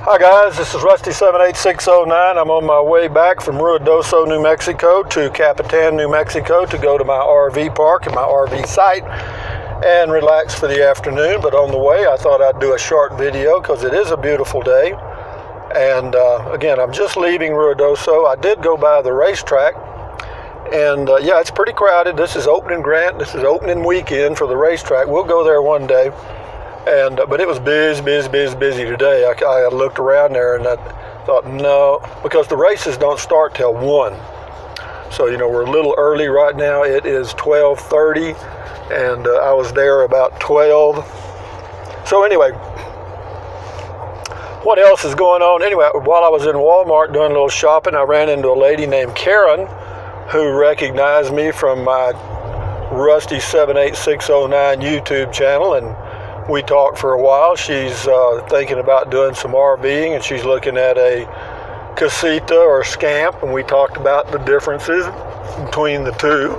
Hi guys, this is Rusty78609. I'm on my way back from Ruidoso, New Mexico to Capitan, New Mexico to go to my RV park and my RV site and relax for the afternoon. But on the way I thought I'd do a short video because it is a beautiful day. And again, I'm just leaving Ruidoso. I did go by the racetrack and yeah, it's pretty crowded. This is opening opening weekend for the racetrack. We'll go there one day. But it was busy today. I looked around there and I thought, no, because the races don't start till 1. So, we're a little early right now. It is 12:30 and I was there about 12. So anyway, what else is going on? Anyway, while I was in Walmart doing a little shopping, I ran into a lady named Karen who recognized me from my Rusty78609 YouTube channel, and we talked for a while. She's thinking about doing some RVing, and she's looking at a casita or scamp, and we talked about the differences between the two.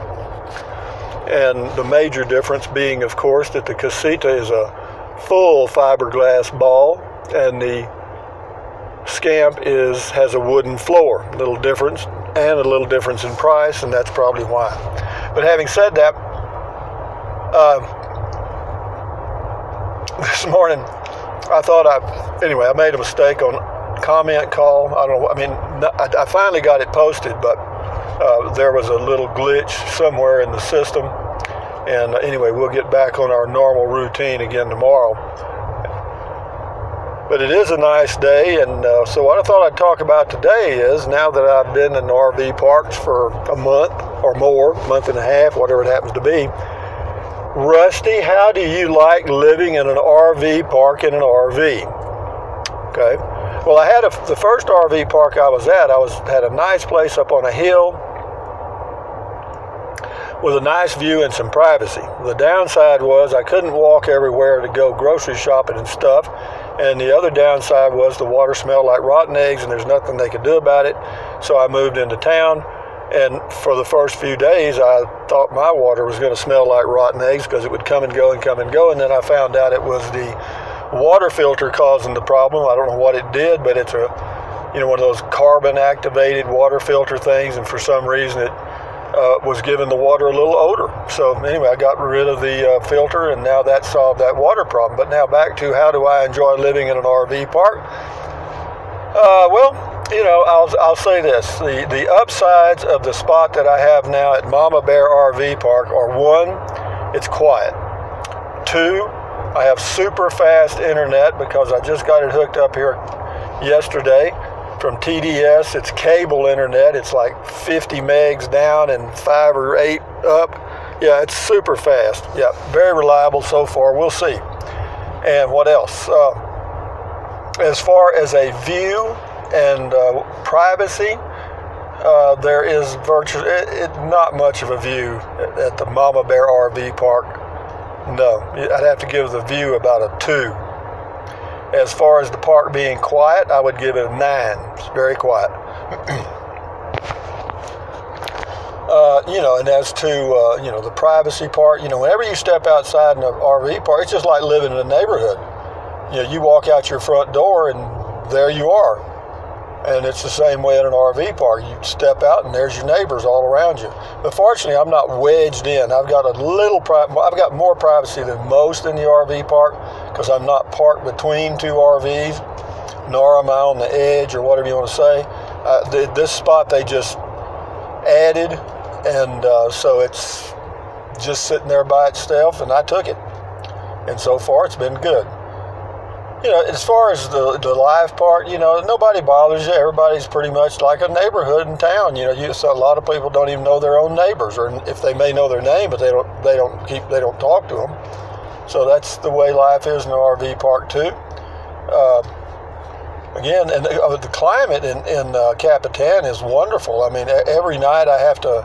And the major difference being, of course, that the casita is a full fiberglass ball, and the scamp has a wooden floor. A little difference, and a little difference in price, and that's probably why. But having said that, this morning, I made a mistake on comment call. I finally got it posted, but there was a little glitch somewhere in the system. And anyway, we'll get back on our normal routine again tomorrow. But it is a nice day, and so what I thought I'd talk about today is, now that I've been in RV parks for a month or more, month and a half, whatever it happens to be, Rusty, how do you like living in an RV park in an RV? Okay. Well, I had the first RV park I was at, had a nice place up on a hill with a nice view and some privacy. The downside was I couldn't walk everywhere to go grocery shopping and stuff. And the other downside was the water smelled like rotten eggs and there's nothing they could do about it. So I moved into town. And for the first few days, I thought my water was going to smell like rotten eggs because it would come and go and come and go. And then I found out it was the water filter causing the problem. I don't know what it did, but it's one of those carbon-activated water filter things. And for some reason, it was giving the water a little odor. So anyway, I got rid of the filter, and now that solved that water problem. But now back to, how do I enjoy living in an RV park? I'll say this. The upsides of the spot that I have now at Mama Bear RV Park are: 1, it's quiet. 2, I have super fast internet because I just got it hooked up here yesterday from TDS. It's cable internet. It's like 50 megs down and 5 or 8 up. Yeah, it's super fast. Yeah, very reliable so far. We'll see. And what else? As far as a view and privacy, there is virtually not much of a view at the Mama Bear RV Park. No, I'd have to give the view about a 2. As far as the park being quiet, I would give it a 9. It's very quiet. And as to the privacy part, whenever you step outside in an RV park, it's just like living in a neighborhood. You walk out your front door and there you are. And it's the same way in an RV park. You step out and there's your neighbors all around you. But fortunately, I'm not wedged in. I've got I've got more privacy than most in the RV park because I'm not parked between 2 RVs, nor am I on the edge or whatever you want to say. This spot they just added, and so it's just sitting there by itself, and I took it. And so far, it's been good. As far as the live part, nobody bothers you. Everybody's pretty much like a neighborhood in town. So a lot of people don't even know their own neighbors, or if they may know their name, but they don't talk to them. So that's the way life is in an RV park too. Again, and the climate in Capitan is wonderful. Every night I have to,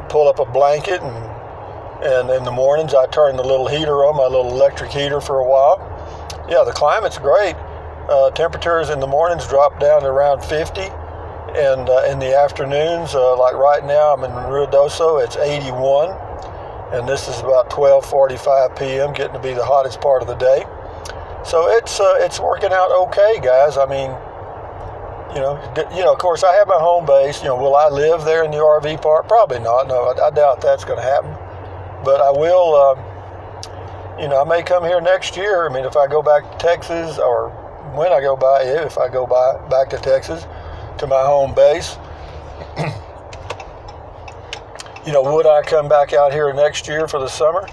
pull up a blanket, and in the mornings I turn the little heater on, my little electric heater, for a while. Yeah, the climate's great. Temperatures in the mornings drop down to around 50, and in the afternoons, like right now, I'm in Ruidoso, it's 81, and this is about 12:45 p.m., getting to be the hottest part of the day. So it's working out okay, guys. I mean, of course, I have my home base. Will I live there in the RV park? Probably not. No, I doubt that's going to happen. But I will, I may come here next year. I mean, if I go back to Texas, or when I go if I go back to Texas, to my home base, would I come back out here next year for the summer?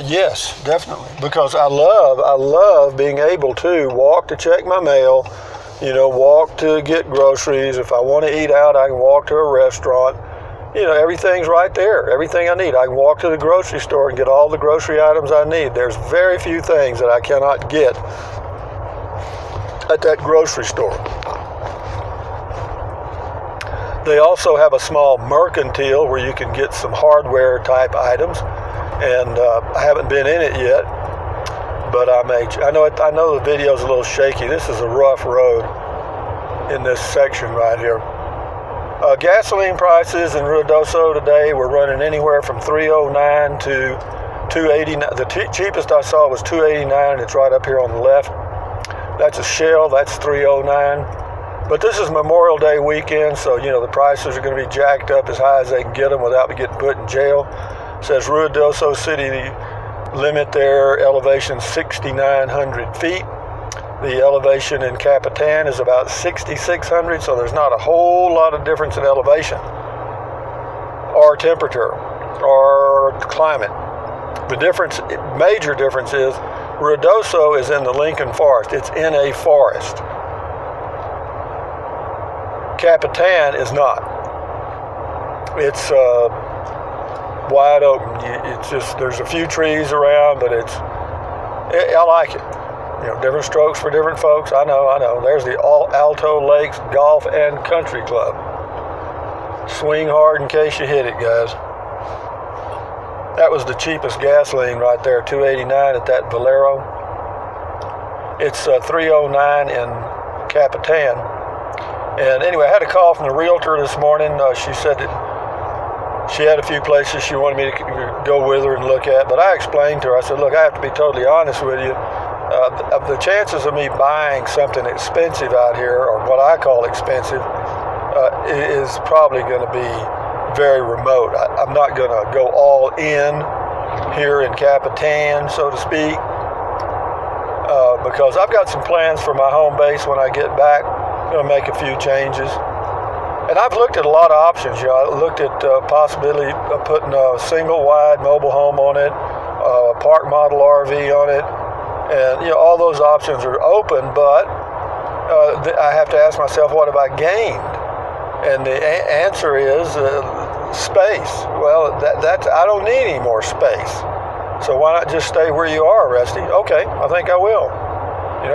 Yes, definitely. Because I love being able to walk to check my mail, walk to get groceries. If I want to eat out, I can walk to a restaurant. Everything's right there. Everything I need. I can walk to the grocery store and get all the grocery items I need. There's very few things that I cannot get at that grocery store. They also have a small mercantile where you can get some hardware type items, and I haven't been in it yet, but I know the video's a little shaky. This is a rough road in this section right here. Gasoline prices in Ruidoso today were running anywhere from $3.09 to $2.89. The cheapest I saw was $2.89, and it's right up here on the left. That's a Shell. That's $3.09. But this is Memorial Day weekend, so the prices are going to be jacked up as high as they can get them without me getting put in jail. It says Ruidoso City limit there, elevation 6,900 feet. The elevation in Capitan is about 6,600, so there's not a whole lot of difference in elevation or temperature or climate. The major difference is Ruidoso is in the Lincoln Forest. It's in a forest. Capitan is not. It's wide open. It's just, there's a few trees around, but I like it. Different strokes for different folks. I know. There's the Alto Lakes Golf and Country Club. Swing hard in case you hit it, guys. That was the cheapest gasoline right there, $2.89 at that Valero. It's $3.09 in Capitan. And anyway, I had a call from the realtor this morning. She said that she had a few places she wanted me to go with her and look at, but I explained to her, I said, look, I have to be totally honest with you. The chances of me buying something expensive out here, or what I call expensive, is probably going to be very remote. I'm not going to go all in here in Capitan, so to speak, because I've got some plans for my home base when I get back. I'm going to make a few changes. And I've looked at a lot of options. I looked at possibility of putting a single wide mobile home on it, a park model RV on it, and all those options are open, but I have to ask myself, what have I gained? And the answer is space. Well, that's I don't need any more space. So why not just stay where you are, Rusty? Okay, I think I will.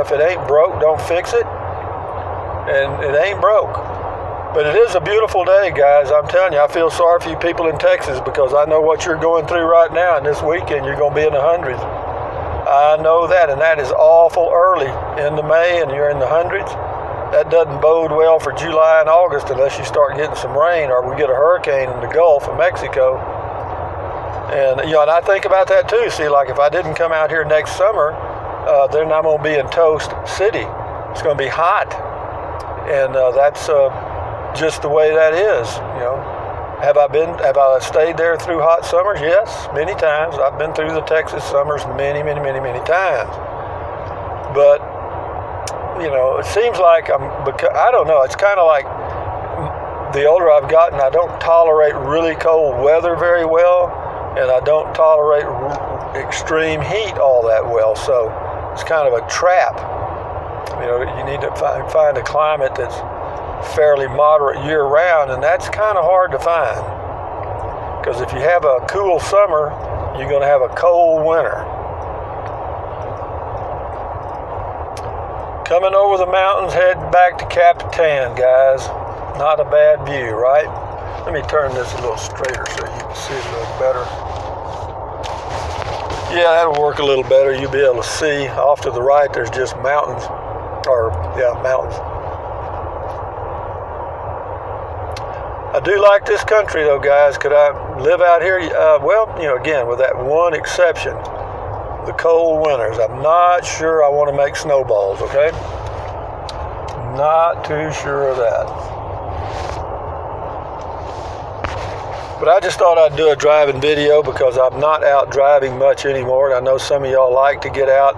If it ain't broke, don't fix it. And it ain't broke. But it is a beautiful day, guys. I'm telling you, I feel sorry for you people in Texas, because I know what you're going through right now, and this weekend you're going to be in the hundreds. I know that, and that is awful early into May, and you're in the hundreds. That doesn't bode well for July and August unless you start getting some rain, or we get a hurricane in the Gulf of Mexico. And and I think about that too. See, like if I didn't come out here next summer, then I'm going to be in Toast City. It's going to be hot, and that's just the way that is. Have I stayed there through hot summers? Yes, many times. I've been through the Texas summers many, many, many, many times. But, it seems like I don't know, it's kind of like the older I've gotten, I don't tolerate really cold weather very well, and I don't tolerate extreme heat all that well. So it's kind of a trap. You need to find a climate that's fairly moderate year-round, and that's kind of hard to find, because if you have a cool summer, you're going to have a cold winter. Coming over the mountains, heading back to Capitan, guys. Not a bad view, right? Let me turn this a little straighter so you can see it a little better. Yeah, that'll work a little better. You'll be able to see. Off to the right, there's just mountains. Mountains. I do like this country, though, guys. Could I live out here? Well, again, with that one exception. the cold winters. I'm not sure I want to make snowballs, okay? Not too sure of that. But I just thought I'd do a driving video because I'm not out driving much anymore. And I know some of y'all like to get out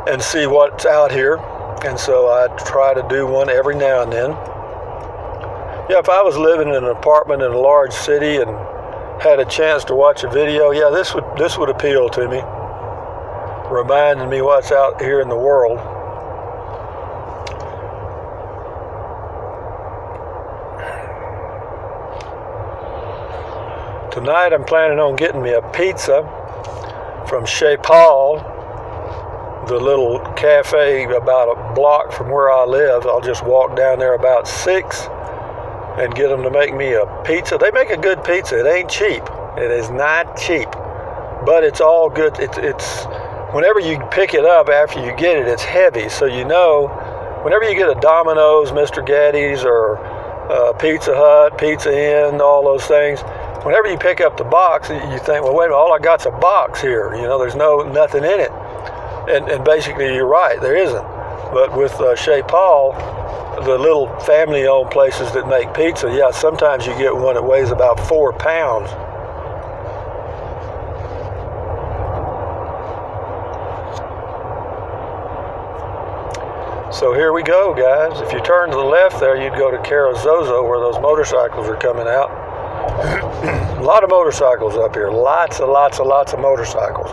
and see what's out here. And so I try to do one every now and then. Yeah, if I was living in an apartment in a large city and had a chance to watch a video, yeah, this would appeal to me, reminding me what's out here in the world. Tonight I'm planning on getting me a pizza from Chez Paul, the little cafe about a block from where I live. I'll just walk down there about 6 and get them to make me a pizza. They make a good pizza. It ain't cheap. It is not cheap, but it's all good. It's whenever you pick it up after you get it, it's heavy. So you know, whenever you get a Domino's, Mr. Gatti's, or Pizza Hut, Pizza Inn, all those things, whenever you pick up the box, you think, well, wait a minute, all I got's a box here. You know, there's nothing in it. And basically, you're right, there isn't. But with Chez Paul, the little family-owned places that make pizza, yeah, sometimes you get one that weighs about 4 pounds. So here we go, guys. If you turn to the left there, you'd go to Ruidoso, where those motorcycles are coming out. A lot of motorcycles up here. Lots of motorcycles.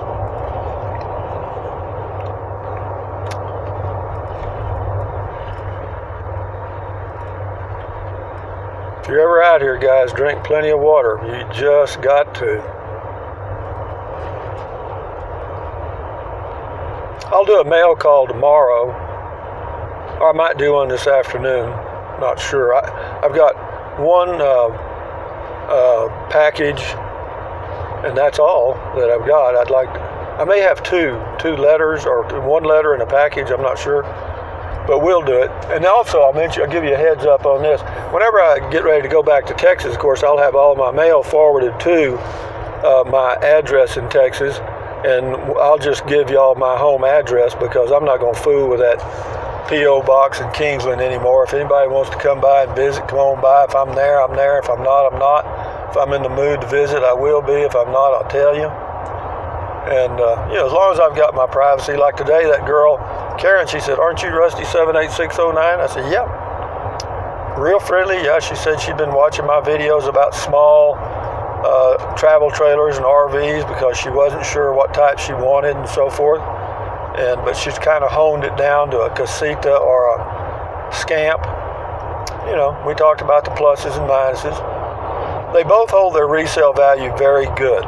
If you're ever out here, guys, drink plenty of water. You just got to. I'll do a mail call tomorrow, or I might do one this afternoon. Not sure. I've got one package, and that's all that I've got. I may have two letters, or one letter and a package. I'm not sure. But we'll do it. And also, I'll give you a heads up on this. Whenever I get ready to go back to Texas, of course, I'll have all my mail forwarded to my address in Texas, and I'll just give y'all my home address because I'm not going to fool with that P.O. box in Kingsland anymore. If anybody wants to come by and visit, come on by. If I'm there, I'm there. If I'm not, I'm not. If I'm in the mood to visit, I will be. If I'm not, I'll tell you. And, as long as I've got my privacy. Like today, that girl, Karen, she said, "Aren't you Rusty 78609? I said, "Yeah." Real friendly. Yeah, she said she'd been watching my videos about small travel trailers and RVs because she wasn't sure what type she wanted and so forth. But she's kind of honed it down to a casita or a scamp. We talked about the pluses and minuses. They both hold their resale value very good.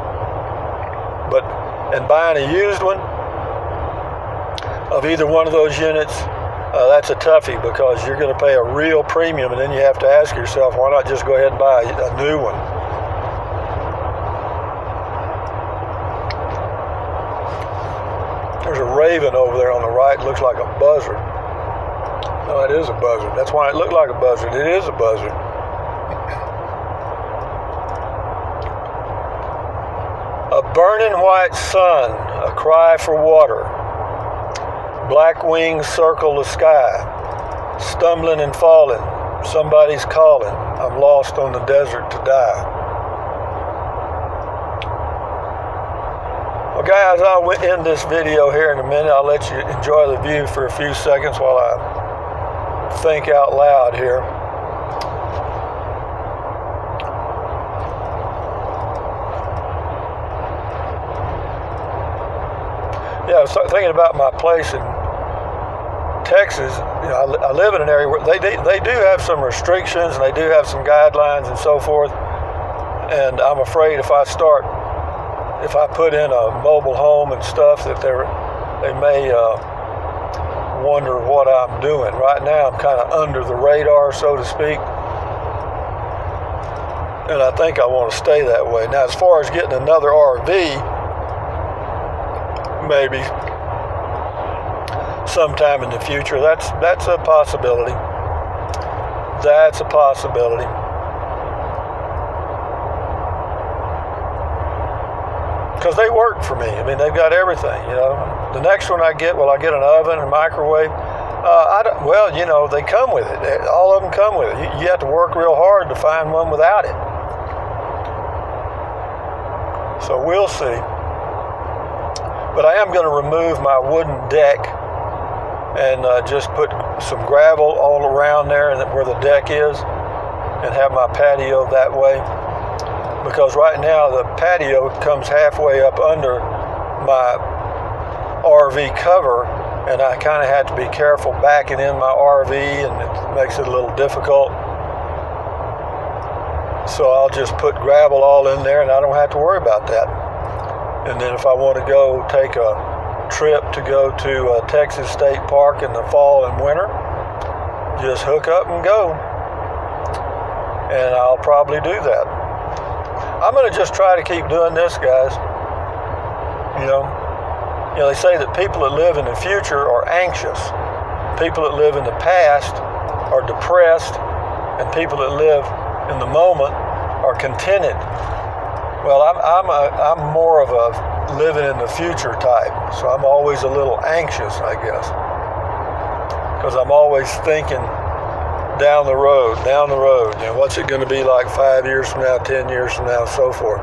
And buying a used one of either one of those units, that's a toughie because you're going to pay a real premium, and then you have to ask yourself, why not just go ahead and buy a new one? There's a raven over there on the right. It looks like a buzzard. No, it is a buzzard. That's why it looked like a buzzard. It is a buzzard. A burning white sun, a cry for water. Black wings circle the sky, stumbling and falling. Somebody's calling. I'm lost on the desert to die. Well, guys, I'll end this video here in a minute. I'll let you enjoy the view for a few seconds while I think out loud here. Yeah, I was thinking about my place in Texas. I live in an area where they do have some restrictions and they do have some guidelines and so forth. And I'm afraid if I put in a mobile home and stuff, that they may wonder what I'm doing. Right now, I'm kind of under the radar, so to speak. And I think I want to stay that way. Now, as far as getting another RV, maybe sometime in the future, that's a possibility. That's a possibility. Because they work work for me. I mean, they've got everything, you know. The next one I get, will I get an oven and microwave? Well, you know, they come with it. All of them come with it. You have to work real hard to find one without it. So we'll see. But I am going to remove my wooden deck and just put some gravel all around there and where the deck is and have my patio that way. Because right now the patio comes halfway up under my RV cover, and I kind of have to be careful backing in my RV, and it makes it a little difficult. So I'll just put gravel all in there and I don't have to worry about that. And then if I want to go take a trip to go to Texas State Park in the fall and winter, just hook up and go. And I'll probably do that. I'm going to just try to keep doing this, guys. You know, they say that people that live in the future are anxious. People that live in the past are depressed, and people that live in the moment are contented. Well, I'm more of a living in the future type, so I'm always a little anxious, I guess, because I'm always thinking down the road, you know, what's it going to be like 5 years from now, 10 years from now, so forth.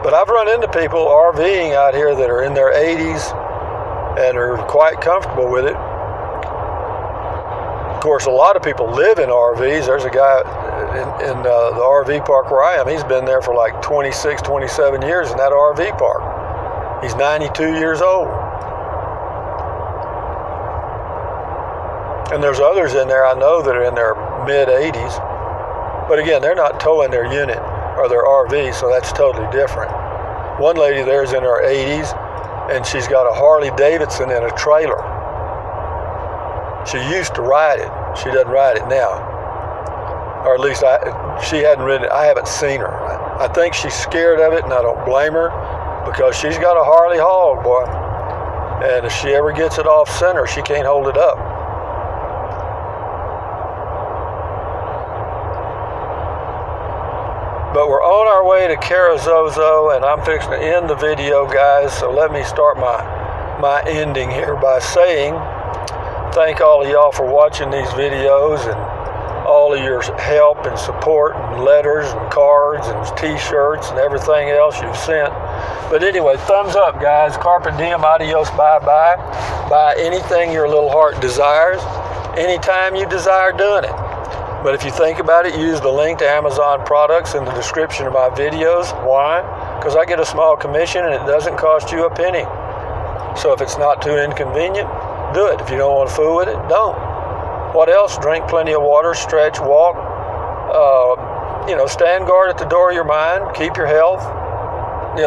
But I've run into people RVing out here that are in their 80s and are quite comfortable with it. Of course, a lot of people live in RVs. There's a guy in the RV park where I am. He's been there for like 26, 27 years in that RV park. He's 92 years old. And there's others in there I know that are in their mid-80s. But again, they're not towing their unit or their RV, so that's totally different. One lady there is in her 80s, and she's got a Harley Davidson in a trailer. She used to ride it. She doesn't ride it now. Or at least she hadn't ridden it. I haven't seen her. I think she's scared of it, and I don't blame her, because she's got a Harley hog, boy. And if she ever gets it off center, she can't hold it up. But we're on our way to Ruidoso, and I'm fixing to end the video, guys. So let me start my ending here by saying thank all of y'all for watching these videos and all of your help and support and letters and cards and t-shirts and everything else you've sent. But anyway, thumbs up, guys. Carpe diem, adios, bye-bye. Buy anything your little heart desires, anytime you desire doing it. But if you think about it, use the link to Amazon products in the description of my videos. Why? Because I get a small commission and it doesn't cost you a penny. So if it's not too inconvenient, do it. If you don't want to fool with it, don't. What else? Drink plenty of water, stretch, walk, stand guard at the door of your mind, keep your health.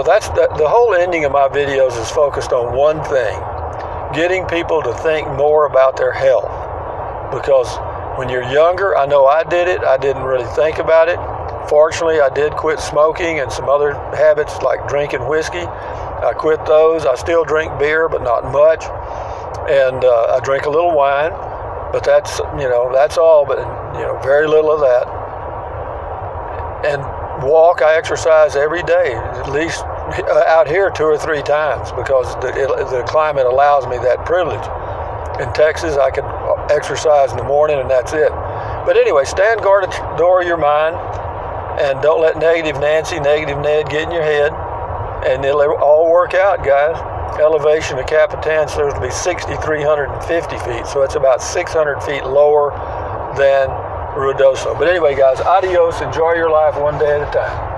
That's the whole ending of my videos is focused on one thing: getting people to think more about their health. Because when you're younger, I know I did it, I didn't really think about it. Fortunately, I did quit smoking and some other habits like drinking whiskey. I quit those. I still drink beer, but not much. And I drink a little wine, but that's all, but very little of that. And I exercise every day, at least out here 2 or 3 times, because the climate allows me that privilege. In Texas, I could exercise in the morning and that's it. But anyway, stand guard at the door of your mind and don't let negative Nancy, negative Ned get in your head, and it'll all work out, guys. Elevation of Capitan says to be 6,350 feet, so it's about 600 feet lower than Ruidoso. But anyway, guys, adios. Enjoy your life one day at a time.